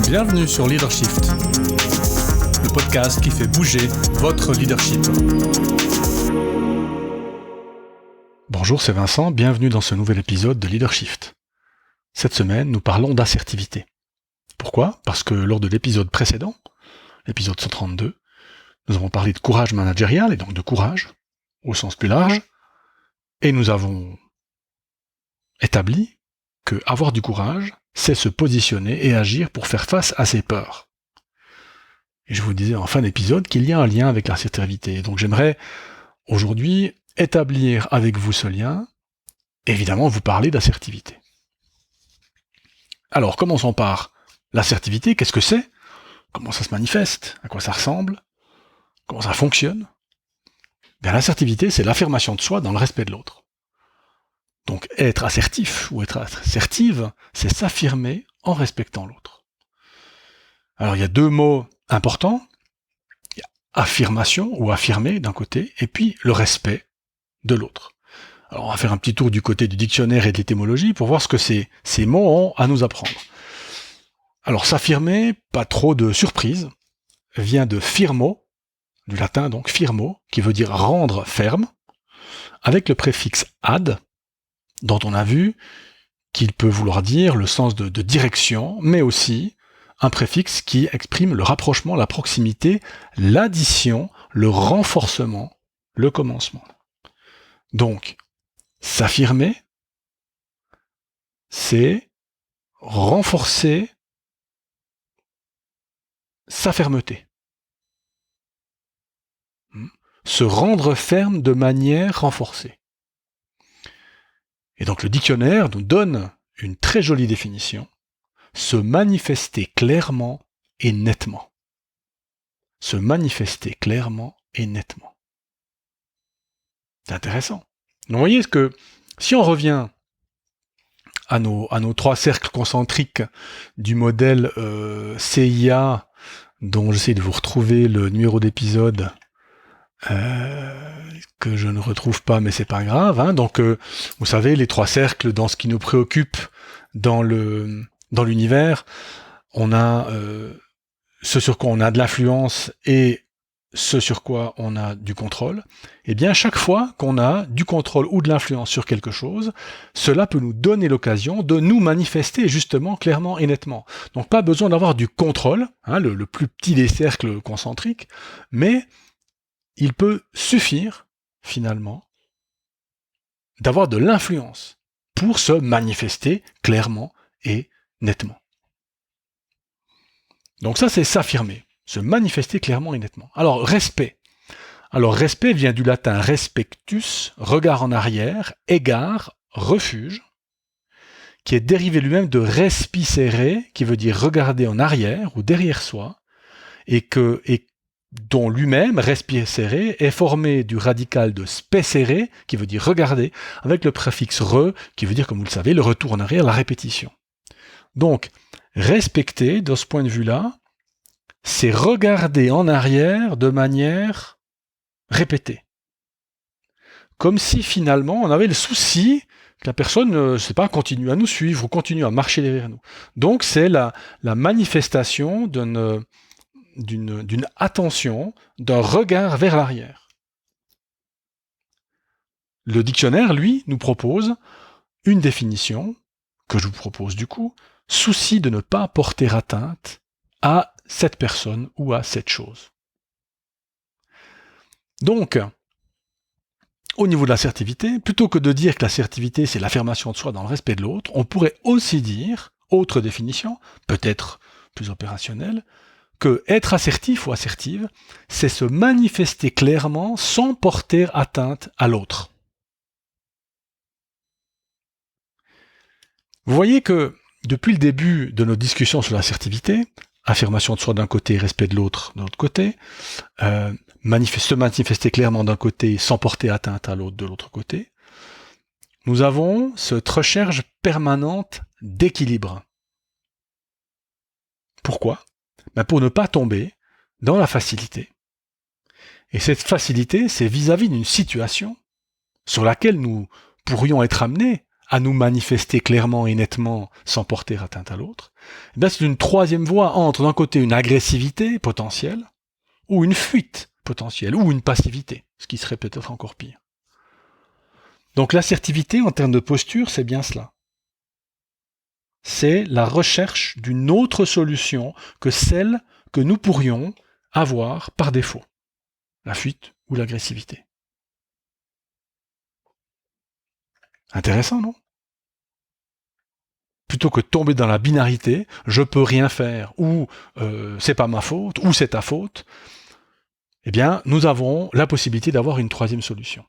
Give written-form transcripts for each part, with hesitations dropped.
Bienvenue sur Leadershift, le podcast qui fait bouger votre leadership. Bonjour, c'est Vincent, bienvenue dans ce nouvel épisode de Leadershift. Cette semaine, nous parlons d'assertivité. Pourquoi ? Parce que lors de l'épisode précédent, l'épisode 132, nous avons parlé de courage managérial, et donc de courage, au sens plus large, et nous avons établi que avoir du courage, c'est se positionner et agir pour faire face à ses peurs. Et je vous disais en fin d'épisode qu'il y a un lien avec l'assertivité. Donc j'aimerais aujourd'hui établir avec vous ce lien, évidemment vous parler d'assertivité. Alors commençons par l'assertivité, qu'est-ce que c'est ? Comment ça se manifeste ? À quoi ça ressemble ? Comment ça fonctionne ? Bien, l'assertivité, c'est l'affirmation de soi dans le respect de l'autre. Donc être assertif ou être assertive, c'est s'affirmer en respectant l'autre. Alors il y a deux mots importants, il y a affirmation ou affirmer d'un côté, et puis le respect de l'autre. Alors on va faire un petit tour du côté du dictionnaire et de l'étymologie pour voir ce que ces mots ont à nous apprendre. Alors s'affirmer, pas trop de surprise, vient de firmo, du latin donc firmo, qui veut dire rendre ferme, avec le préfixe ad, dont on a vu qu'il peut vouloir dire le sens de direction, mais aussi un préfixe qui exprime le rapprochement, la proximité, l'addition, le renforcement, le commencement. Donc, s'affirmer, c'est renforcer sa fermeté. Se rendre ferme de manière renforcée. Et donc le dictionnaire nous donne une très jolie définition, se manifester clairement et nettement. Se manifester clairement et nettement. C'est intéressant. Donc vous voyez que si on revient à nos trois cercles concentriques du modèle CIA, dont j'essaie de vous retrouver le numéro d'épisode, que je ne retrouve pas, mais c'est pas grave. Hein. Donc, vous savez, les trois cercles dans ce qui nous préoccupe dans l'univers, on a ce sur quoi on a de l'influence et ce sur quoi on a du contrôle. Et bien, chaque fois qu'on a du contrôle ou de l'influence sur quelque chose, cela peut nous donner l'occasion de nous manifester justement clairement et nettement. Donc, pas besoin d'avoir du contrôle, hein, le plus petit des cercles concentriques, mais il peut suffire, finalement, d'avoir de l'influence pour se manifester clairement et nettement. Donc ça, c'est s'affirmer, se manifester clairement et nettement. Alors, respect. Alors, respect vient du latin respectus, regard en arrière, égard, refuge, qui est dérivé lui-même de respicere, qui veut dire regarder en arrière ou derrière soi, et dont lui-même, respicere, est formé du radical de specere, qui veut dire regarder, avec le préfixe re, qui veut dire, comme vous le savez, le retour en arrière, la répétition. Donc, respecter, de ce point de vue-là, c'est regarder en arrière de manière répétée. Comme si, finalement, on avait le souci que la personne, continue à nous suivre ou continue à marcher derrière nous. Donc, c'est la manifestation d'une attention, d'un regard vers l'arrière. Le dictionnaire, lui, nous propose une définition, que je vous propose du coup, souci de ne pas porter atteinte à cette personne ou à cette chose. Donc, au niveau de l'assertivité, plutôt que de dire que l'assertivité c'est l'affirmation de soi dans le respect de l'autre, on pourrait aussi dire, autre définition, peut-être plus opérationnelle, que être assertif ou assertive, c'est se manifester clairement sans porter atteinte à l'autre. Vous voyez que depuis le début de nos discussions sur l'assertivité, affirmation de soi d'un côté, respect de l'autre de l'autre côté, se manifester clairement d'un côté sans porter atteinte à l'autre de l'autre côté, nous avons cette recherche permanente d'équilibre. Pourquoi ? Pour ne pas tomber dans la facilité. Et cette facilité, c'est vis-à-vis d'une situation sur laquelle nous pourrions être amenés à nous manifester clairement et nettement sans porter atteinte à l'autre, eh bien c'est une troisième voie entre d'un côté une agressivité potentielle, ou une fuite potentielle, ou une passivité, ce qui serait peut-être encore pire. Donc l'assertivité en termes de posture, c'est bien cela. C'est la recherche d'une autre solution que celle que nous pourrions avoir par défaut, la fuite ou l'agressivité. Intéressant, non? Plutôt que de tomber dans la binarité, je peux rien faire, ou c'est pas ma faute, ou c'est ta faute, eh bien, nous avons la possibilité d'avoir une troisième solution.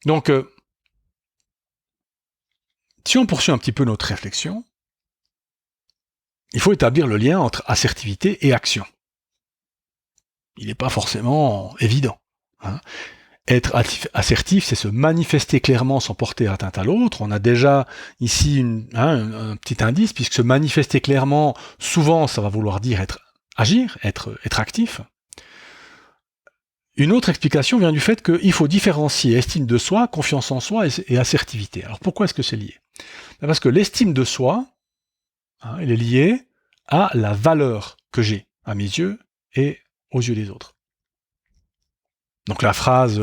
Donc, si on poursuit un petit peu notre réflexion, il faut établir le lien entre assertivité et action. Il n'est pas forcément évident. Hein. Être assertif, c'est se manifester clairement sans porter atteinte à l'autre. On a déjà ici un petit indice, puisque se manifester clairement, souvent, ça va vouloir dire agir, être actif. Une autre explication vient du fait qu'il faut différencier estime de soi, confiance en soi et assertivité. Alors pourquoi est-ce que c'est lié? Parce que l'estime de soi, elle est liée à la valeur que j'ai à mes yeux et aux yeux des autres. Donc la phrase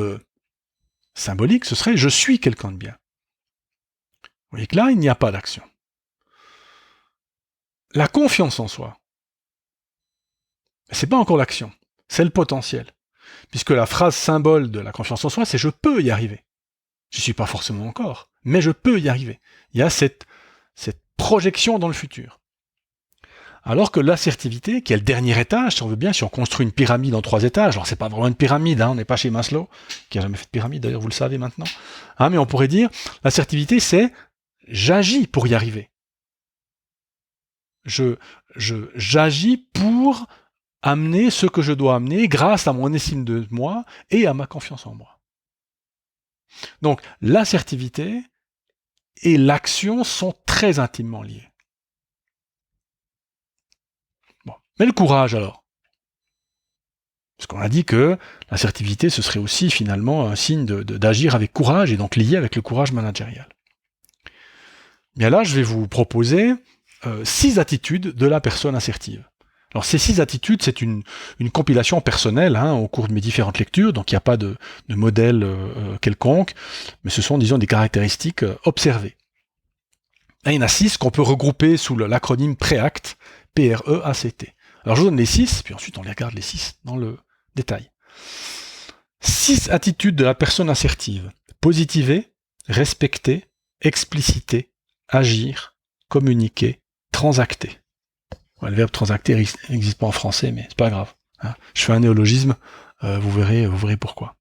symbolique, ce serait « je suis quelqu'un de bien ». Vous voyez que là, il n'y a pas d'action. La confiance en soi, c'est pas encore l'action, c'est le potentiel. Puisque la phrase symbole de la confiance en soi, c'est « je peux y arriver ». Je ne suis pas forcément encore, mais je peux y arriver. Il y a cette projection dans le futur. Alors que l'assertivité, qui est le dernier étage, si on veut bien, si on construit une pyramide en 3 étages, alors c'est pas vraiment une pyramide, on n'est pas chez Maslow, qui a jamais fait de pyramide, d'ailleurs vous le savez maintenant, mais on pourrait dire, l'assertivité c'est j'agis pour y arriver. J'agis pour amener ce que je dois amener grâce à mon estime de moi et à ma confiance en moi. Donc l'assertivité et l'action sont très intimement liés. Bon. Mais le courage alors? Parce qu'on a dit que l'assertivité, ce serait aussi finalement un signe d'agir avec courage et donc lié avec le courage managérial. Bien là, je vais vous proposer 6 attitudes de la personne assertive. Alors ces 6 attitudes, c'est une compilation personnelle au cours de mes différentes lectures, donc il n'y a pas de modèle quelconque, mais ce sont, disons, des caractéristiques observées. Et il y en a 6 qu'on peut regrouper sous l'acronyme PREACT, P-R-E-A-C-T. Alors je vous donne les 6, puis ensuite on les regarde les 6 dans le détail. 6 attitudes de la personne assertive. Positiver, respecter, expliciter, agir, communiquer, transacter. Le verbe transacter n'existe pas en français, mais c'est pas grave. Je fais un néologisme, vous verrez pourquoi.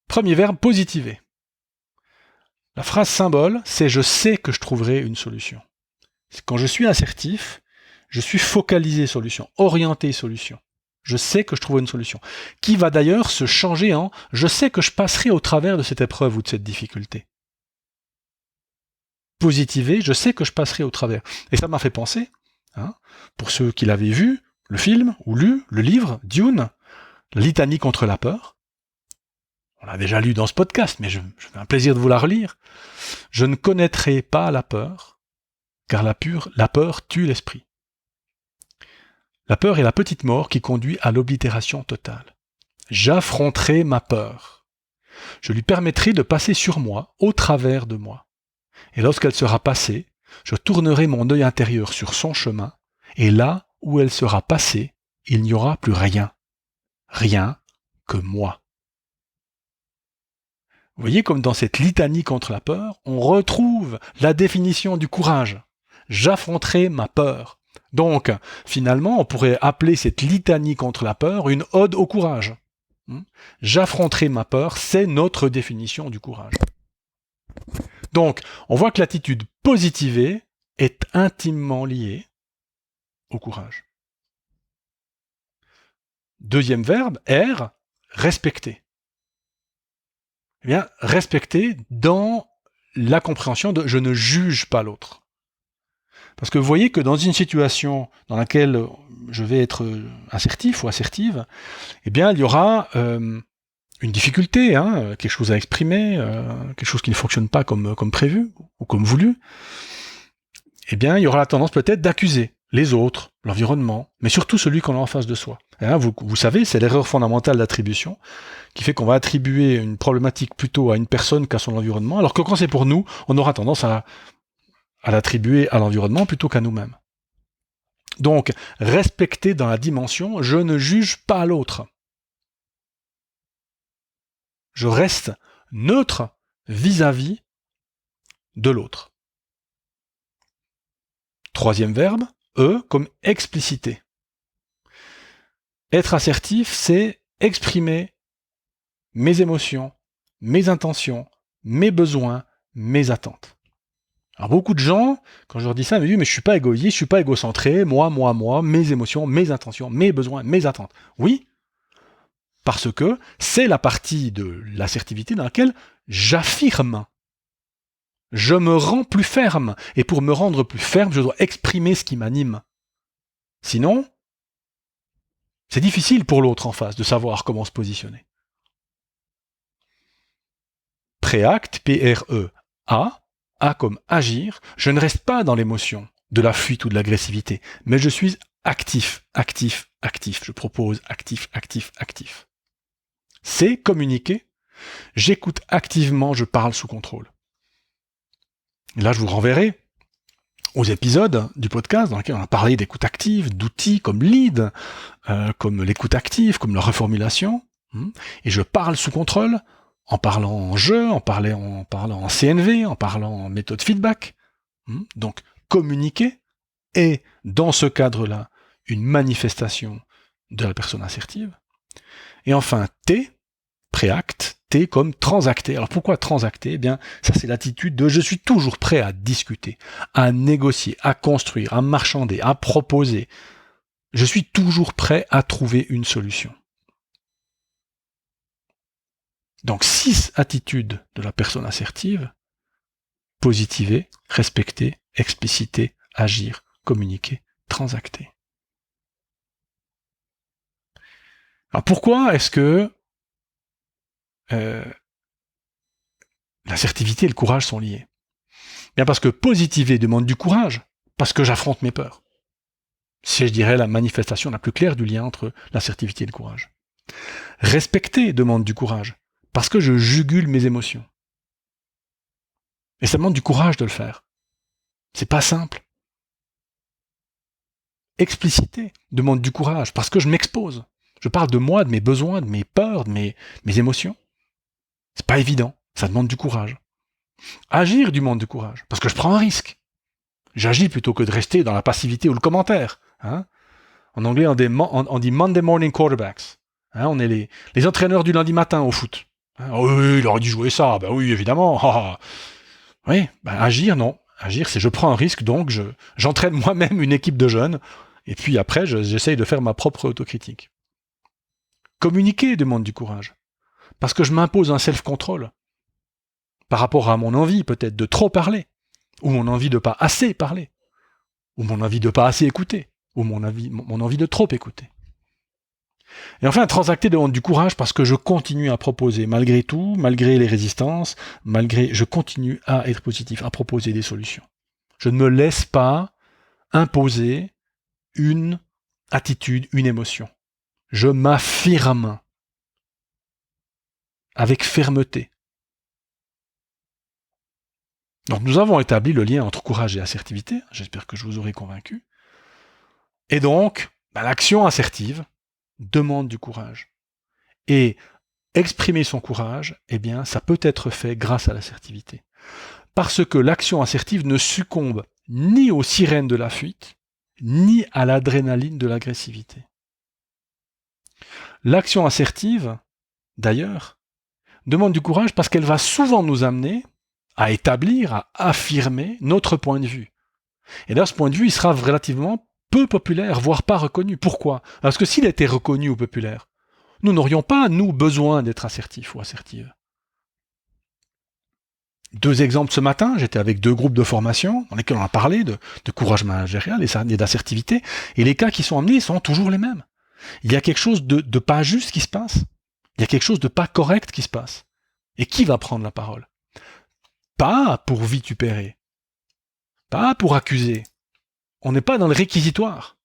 Premier verbe, positiver. La phrase symbole, c'est « je sais que je trouverai une solution ». Quand je suis assertif, je suis focalisé solution, orienté solution. Je sais que je trouverai une solution. Qui va d'ailleurs se changer en « je sais que je passerai au travers de cette épreuve ou de cette difficulté ». Positiver, je sais que je passerai au travers. Et ça m'a fait penser, pour ceux qui l'avaient vu, le film ou lu, le livre, Dune, la litanie contre la peur. On l'a déjà lu dans ce podcast, mais je fais un plaisir de vous la relire. Je ne connaîtrai pas la peur, car la peur tue l'esprit. La peur est la petite mort qui conduit à l'oblitération totale. J'affronterai ma peur. Je lui permettrai de passer sur moi, au travers de moi. Et lorsqu'elle sera passée, je tournerai mon œil intérieur sur son chemin, et là où elle sera passée, il n'y aura plus rien. Rien que moi. Vous voyez comme dans cette litanie contre la peur, on retrouve la définition du courage. J'affronterai ma peur. Donc, finalement, on pourrait appeler cette litanie contre la peur une ode au courage. J'affronterai ma peur, c'est notre définition du courage. Donc, on voit que l'attitude positivée est intimement liée au courage. Deuxième verbe, R, respecter. Eh bien, respecter dans la compréhension de « je ne juge pas l'autre ». Parce que vous voyez que dans une situation dans laquelle je vais être assertif ou assertive, eh bien, il y aura une difficulté, quelque chose à exprimer, quelque chose qui ne fonctionne pas comme prévu ou comme voulu, eh bien, il y aura la tendance peut-être d'accuser les autres, l'environnement, mais surtout celui qu'on a en face de soi. Vous savez, c'est l'erreur fondamentale d'attribution qui fait qu'on va attribuer une problématique plutôt à une personne qu'à son environnement, alors que quand c'est pour nous, on aura tendance à l'attribuer à l'environnement plutôt qu'à nous-mêmes. Donc, respecter dans la dimension « je ne juge pas l'autre ». Je reste neutre vis-à-vis de l'autre. Troisième verbe, comme expliciter. Être assertif, c'est exprimer mes émotions, mes intentions, mes besoins, mes attentes. Alors beaucoup de gens, quand je leur dis ça, me disent « mais je suis pas égoïste, je suis pas égocentré, moi, mes émotions, mes intentions, mes besoins, mes attentes. » Oui, parce que c'est la partie de l'assertivité dans laquelle j'affirme. Je me rends plus ferme. Et pour me rendre plus ferme, je dois exprimer ce qui m'anime. Sinon, c'est difficile pour l'autre en face de savoir comment se positionner. Préacte, P-R-E-A, A comme agir, je ne reste pas dans l'émotion de la fuite ou de l'agressivité, mais je suis actif. Je propose actif. C'est communiquer, j'écoute activement, je parle sous contrôle. Et là, je vous renverrai aux épisodes du podcast dans lesquels on a parlé d'écoute active, d'outils comme lead, comme l'écoute active, comme la reformulation. Et je parle sous contrôle, en parlant en jeu, en parlant en CNV, en parlant en méthode feedback. Donc, communiquer est, dans ce cadre-là, une manifestation de la personne assertive. Et enfin, T, préacte, T comme transacter. Alors pourquoi transacter ? Eh bien, ça c'est l'attitude de je suis toujours prêt à discuter, à négocier, à construire, à marchander, à proposer. Je suis toujours prêt à trouver une solution. Donc 6 attitudes de la personne assertive: positiver, respecter, expliciter, agir, communiquer, transacter. Alors pourquoi est-ce que l'assertivité et le courage sont liés ? Bien parce que positiver demande du courage, parce que j'affronte mes peurs. C'est, je dirais, la manifestation la plus claire du lien entre l'assertivité et le courage. Respecter demande du courage, parce que je jugule mes émotions. Et ça demande du courage de le faire. C'est pas simple. Expliciter demande du courage, parce que je m'expose. Je parle de moi, de mes besoins, de mes peurs, de mes émotions. C'est pas évident, ça demande du courage. Agir demande du courage, parce que je prends un risque. J'agis plutôt que de rester dans la passivité ou le commentaire. En anglais, on dit Monday morning quarterbacks. On est les entraîneurs du lundi matin au foot. Oh oui, il aurait dû jouer ça. Ben oui, évidemment. Oui, agir, non. Agir, c'est je prends un risque, donc j'entraîne moi-même une équipe de jeunes, et puis après, j'essaye de faire ma propre autocritique. Communiquer demande du courage, parce que je m'impose un self-control par rapport à mon envie, peut-être, de trop parler, ou mon envie de pas assez parler, ou mon envie de pas assez écouter, ou mon envie de trop écouter. Et enfin, transacter demande du courage parce que je continue à proposer, malgré tout, malgré les résistances, je continue à être positif, à proposer des solutions. Je ne me laisse pas imposer une attitude, une émotion. Je m'affirme avec fermeté. Donc nous avons établi le lien entre courage et assertivité, j'espère que je vous aurai convaincu. Et donc, l'action assertive demande du courage. Et exprimer son courage, eh bien, ça peut être fait grâce à l'assertivité. Parce que l'action assertive ne succombe ni aux sirènes de la fuite, ni à l'adrénaline de l'agressivité. L'action assertive, d'ailleurs, demande du courage parce qu'elle va souvent nous amener à établir, à affirmer notre point de vue. Et d'ailleurs, ce point de vue, il sera relativement peu populaire, voire pas reconnu. Pourquoi ? Parce que s'il était reconnu ou populaire, nous n'aurions pas, nous, besoin d'être assertifs ou assertives. 2 exemples ce matin, j'étais avec 2 groupes de formation dans lesquels on a parlé de courage managérial et d'assertivité, et les cas qui sont amenés sont toujours les mêmes. Il y a quelque chose de pas juste qui se passe. Il y a quelque chose de pas correct qui se passe. Et qui va prendre la parole? Pas pour vitupérer, pas pour accuser. On n'est pas dans le réquisitoire.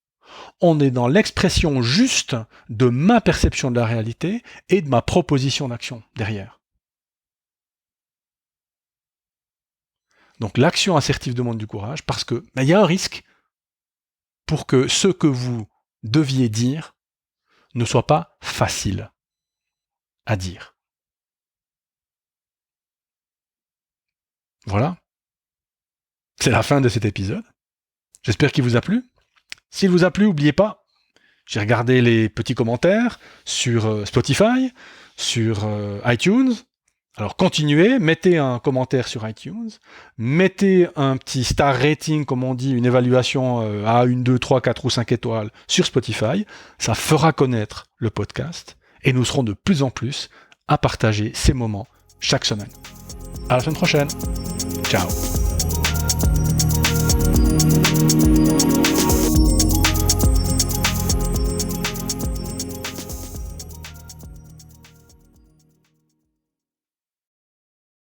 On est dans l'expression juste de ma perception de la réalité et de ma proposition d'action derrière. Donc l'action assertive demande du courage parce que y a un risque pour que ce que vous deviez dire ne soit pas facile à dire. Voilà. C'est la fin de cet épisode. J'espère qu'il vous a plu. S'il vous a plu, n'oubliez pas, j'ai regardé les petits commentaires sur Spotify, sur iTunes. Alors continuez, mettez un commentaire sur iTunes, mettez un petit star rating, comme on dit, une évaluation à 1, 2, 3, 4 ou 5 étoiles sur Spotify. Ça fera connaître le podcast et nous serons de plus en plus à partager ces moments chaque semaine. À la semaine prochaine. Ciao.